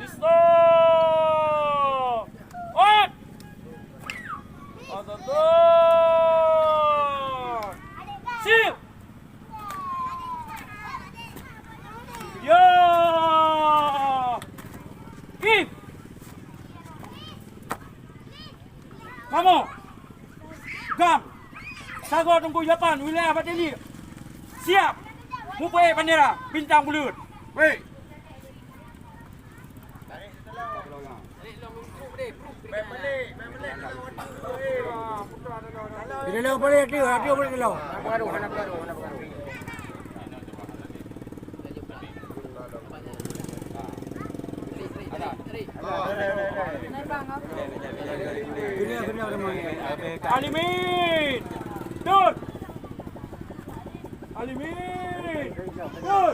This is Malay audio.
Stop! On! Attention! Shield! Yeah! Keep! Come on! Gam! Sago tunggu Japan, wilayah Batini. Siap! Mupai bendera, bintang bulut. Weh! Dalaw balik dia balik dalaw. Alimin! Dun! Alimin! Dun!